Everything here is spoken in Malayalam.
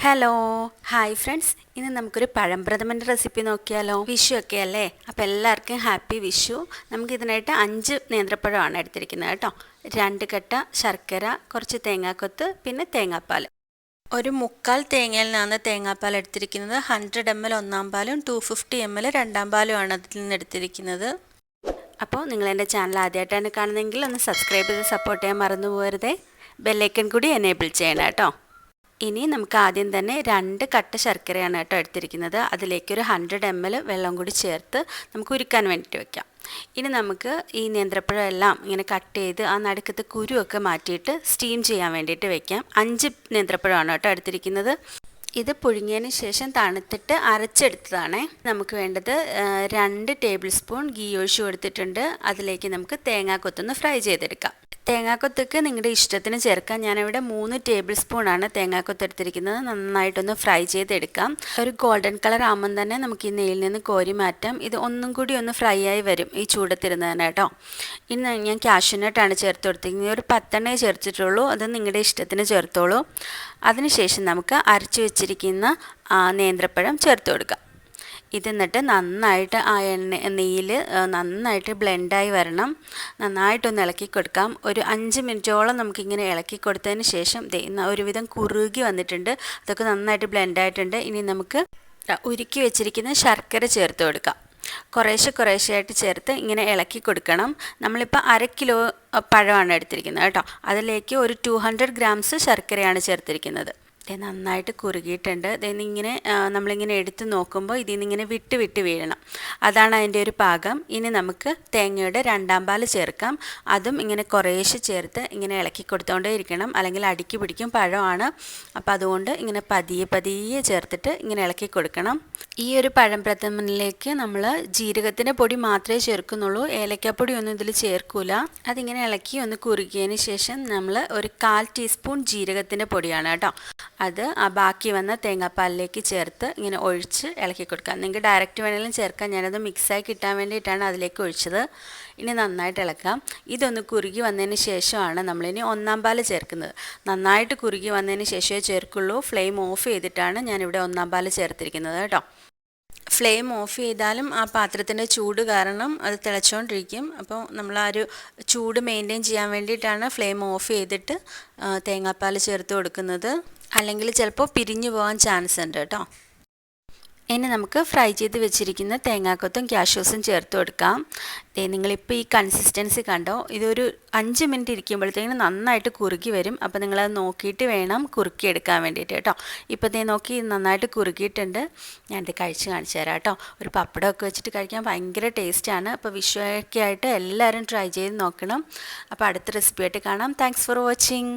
ഹലോ ഹായ് ഫ്രണ്ട്സ്, ഇന്ന് നമുക്കൊരു പഴംപ്രഥമൻ്റെ റെസിപ്പി നോക്കിയാലോ. വിഷു ഒക്കെ അല്ലേ, അപ്പോൾ എല്ലാവർക്കും ഹാപ്പി വിഷു. നമുക്കിതിനായിട്ട് 5 നേന്ത്രപ്പഴമാണ് എടുത്തിരിക്കുന്നത് കേട്ടോ. 2 കട്ട ശർക്കര, കുറച്ച് തേങ്ങാക്കൊത്ത്, പിന്നെ തേങ്ങാപ്പാൽ. ഒരു 1/4 തേങ്ങയിൽ നിന്നാണ് തേങ്ങാപ്പാൽ എടുത്തിരിക്കുന്നത്. 100 ml ഒന്നാം പാലും 250 ml രണ്ടാം പാലുമാണ് അതിൽ നിന്ന് എടുത്തിരിക്കുന്നത്. അപ്പോൾ നിങ്ങൾ എൻ്റെ ചാനൽ ആദ്യമായിട്ടാണ് കാണുന്നതെങ്കിൽ ഒന്ന് സബ്സ്ക്രൈബ് ചെയ്ത് സപ്പോർട്ട് ചെയ്യാൻ മറന്നു പോകരുതേ. ബെല്ലൈക്കൺ കൂടി എനേബിൾ ചെയ്യണം കേട്ടോ. ഇനി നമുക്ക് ആദ്യം തന്നെ 2 കട്ട ശർക്കരയാണ് കേട്ടോ എടുത്തിരിക്കുന്നത്. അതിലേക്കൊരു 100 ml വെള്ളം കൂടി ചേർത്ത് നമുക്ക് ഉരുക്കാൻ വേണ്ടിയിട്ട് വെക്കാം. ഇനി നമുക്ക് ഈ നേന്ത്രപ്പഴം എല്ലാം ഇങ്ങനെ കട്ട് ചെയ്ത് ആ നടുക്കത്തെ കുരുവൊക്കെ മാറ്റിയിട്ട് സ്റ്റീം ചെയ്യാൻ വേണ്ടിയിട്ട് വെക്കാം. 5 നേന്ത്രപ്പഴമാണ് കേട്ടോ എടുത്തിരിക്കുന്നത്. ഇത് പുഴുങ്ങിയതിന് ശേഷം തണുത്തിട്ട് അരച്ചെടുത്തതാണേ. നമുക്ക് വേണ്ടത് 2 ടേബിൾ സ്പൂൺ ഗീ ഒഴിച്ച് കൊടുത്തിട്ടുണ്ട്. അതിലേക്ക് നമുക്ക് തേങ്ങാക്കൊത്തൊന്ന് ഫ്രൈ ചെയ്തെടുക്കാം. തേങ്ങാക്കൊത്തൊക്കെ നിങ്ങളുടെ ഇഷ്ടത്തിന് ചേർക്കാം. ഞാനിവിടെ 3 ടേബിൾ സ്പൂണാണ് തേങ്ങാക്കൊത്ത് എടുത്തിരിക്കുന്നത്. നന്നായിട്ടൊന്ന് ഫ്രൈ ചെയ്തെടുക്കാം. ഒരു ഗോൾഡൻ കളർ ആകുമ്പം തന്നെ നമുക്ക് ഈ നെയ്യിൽ നിന്ന് കോരി മാറ്റാം. ഇത് ഒന്നും കൂടി ഒന്ന് ഫ്രൈ ആയി വരും ഈ ചൂടത്തിരുന്നതിന് കേട്ടോ. ഇനി ഞാൻ കാഷ്യൂനട്ടാണ് ചേർത്ത് കൊടുത്തിരിക്കുന്നത്. ഒരു 10 ചേർത്തിട്ടുള്ളൂ. അത് നിങ്ങളുടെ ഇഷ്ടത്തിന് ചേർത്തോളൂ. അതിനുശേഷം നമുക്ക് അരച്ച് വെച്ചിരിക്കുന്ന നേന്ത്രപ്പഴം ചേർത്ത് കൊടുക്കാം. ഇത് എന്നിട്ട് നന്നായിട്ട് ആ നെയ്യിൽ നന്നായിട്ട് ബ്ലെൻഡായി വരണം. നന്നായിട്ടൊന്ന് ഇളക്കി കൊടുക്കാം. ഒരു 5 മിനിറ്റോളം നമുക്കിങ്ങനെ ഇളക്കി കൊടുത്തതിന് ശേഷം ഒരുവിധം കുറുകി വന്നിട്ടുണ്ട്. അതൊക്കെ നന്നായിട്ട് ബ്ലെൻഡായിട്ടുണ്ട്. ഇനി നമുക്ക് ഉരുക്കി വെച്ചിരിക്കുന്ന ശർക്കര ചേർത്ത് കൊടുക്കാം. കുറേശ്ശെയായിട്ട് ചേർത്ത് ഇങ്ങനെ ഇളക്കി കൊടുക്കണം. നമ്മളിപ്പോൾ 1/2 കിലോ പഴമാണ് എടുത്തിരിക്കുന്നത് കേട്ടോ. അതിലേക്ക് ഒരു 200 ഗ്രാംസ് ശർക്കരയാണ് ചേർത്തിരിക്കുന്നത്. നന്നായിട്ട് കുറുകിയിട്ടുണ്ട്. ഇങ്ങനെ നമ്മളിങ്ങനെ എടുത്ത് നോക്കുമ്പോൾ ഇതിൽ നിന്ന് ഇങ്ങനെ വിട്ട് വീഴണം. അതാണ് അതിൻ്റെ ഒരു പാകം. ഇനി നമുക്ക് തേങ്ങയുടെ രണ്ടാം പാൽ ചേർക്കാം. അതും ഇങ്ങനെ കുറേശ്ശെ ചേർത്ത് ഇങ്ങനെ ഇളക്കി കൊടുത്തുകൊണ്ടേ ഇരിക്കണം, അല്ലെങ്കിൽ അടുക്കി പിടിക്കും. പഴമാണ്, അപ്പോൾ അതുകൊണ്ട് ഇങ്ങനെ പതിയെ ചേർത്തിട്ട് ഇങ്ങനെ ഇളക്കി കൊടുക്കണം. ഈ ഒരു പഴം പ്രഥമനിലേക്ക് നമ്മൾ ജീരകത്തിൻ്റെ പൊടി മാത്രമേ ചേർക്കുന്നുള്ളൂ. ഏലക്കാപ്പൊടി ഒന്നും ഇതിൽ ചേർക്കൂല. അതിങ്ങനെ ഇളക്കി ഒന്ന് കുറുകിയതിന് ശേഷം നമ്മൾ ഒരു 1/4 ടീസ്പൂൺ ജീരകത്തിൻ്റെ പൊടിയാണ് കേട്ടോ. അത് ബാക്കി വന്ന തേങ്ങാപ്പാലിലേക്ക് ചേർത്ത് ഇങ്ങനെ ഒഴിച്ച് ഇളക്കി കൊടുക്കാം. നിങ്ങൾക്ക് ഡയറക്റ്റ് വേണമെങ്കിലും ചേർക്കാം. ഞാനത് മിക്സായി കിട്ടാൻ വേണ്ടിയിട്ടാണ് അതിലേക്ക് ഒഴിച്ചത്. ഇനി നന്നായിട്ട് ഇളക്കാം. ഇതൊന്ന് കുറുകി വന്നതിന് ശേഷമാണ് നമ്മളിനി ഒന്നാം പാൽ ചേർക്കുന്നത്. നന്നായിട്ട് കുറുകി വന്നതിന് ശേഷമേ ചേർക്കുള്ളൂ. ഫ്ലെയിം ഓഫ് ചെയ്തിട്ടാണ് ഞാനിവിടെ ഒന്നാം പാൽ ചേർത്തിരിക്കുന്നത് കേട്ടോ. ഫ്ലെയിം ഓഫ് ചെയ്താലും ആ പാത്രത്തിൻ്റെ ചൂട് കാരണം അത് തിളച്ചുകൊണ്ടിരിക്കും. അപ്പോൾ നമ്മൾ ആ ഒരു ചൂട് മെയിൻറ്റെയിൻ ചെയ്യാൻ വേണ്ടിയിട്ടാണ് ഫ്ലെയിം ഓഫ് ചെയ്തിട്ട് തേങ്ങാപ്പാൽ ചേർത്ത് കൊടുക്കുന്നത്. അല്ലെങ്കിൽ ചിലപ്പോൾ പിരിഞ്ഞു പോകാൻ ചാൻസ് ഉണ്ട് കേട്ടോ. ഇനി നമുക്ക് ഫ്രൈ ചെയ്ത് വെച്ചിരിക്കുന്ന തേങ്ങാക്കൊത്തും കാഷ്യൂസും ചേർത്ത് കൊടുക്കാം. നിങ്ങളിപ്പോൾ ഈ കൺസിസ്റ്റൻസി കണ്ടോ? ഇതൊരു 5 മിനിറ്റ് ഇരിക്കുമ്പോഴത്തേക്കും നന്നായിട്ട് കുറുകി വരും. അപ്പോൾ നിങ്ങളത് നോക്കിയിട്ട് വേണം കുറുക്കിയെടുക്കാൻ വേണ്ടിയിട്ട് കേട്ടോ. ഇപ്പോൾ നോക്കി നന്നായിട്ട് കുറുകിയിട്ടുണ്ട്. ഞാനിത് കഴിച്ച് കാണിച്ചു തരാം കേട്ടോ. ഒരു പപ്പടമൊക്കെ വെച്ചിട്ട് കഴിക്കാൻ ഭയങ്കര ടേസ്റ്റാണ്. അപ്പോൾ വിഷുവൊക്കെ ആയിട്ട് എല്ലാവരും ട്രൈ ചെയ്ത് നോക്കണം. അപ്പോൾ അടുത്ത റെസിപ്പിയായിട്ട് കാണാം. Thanks for watching.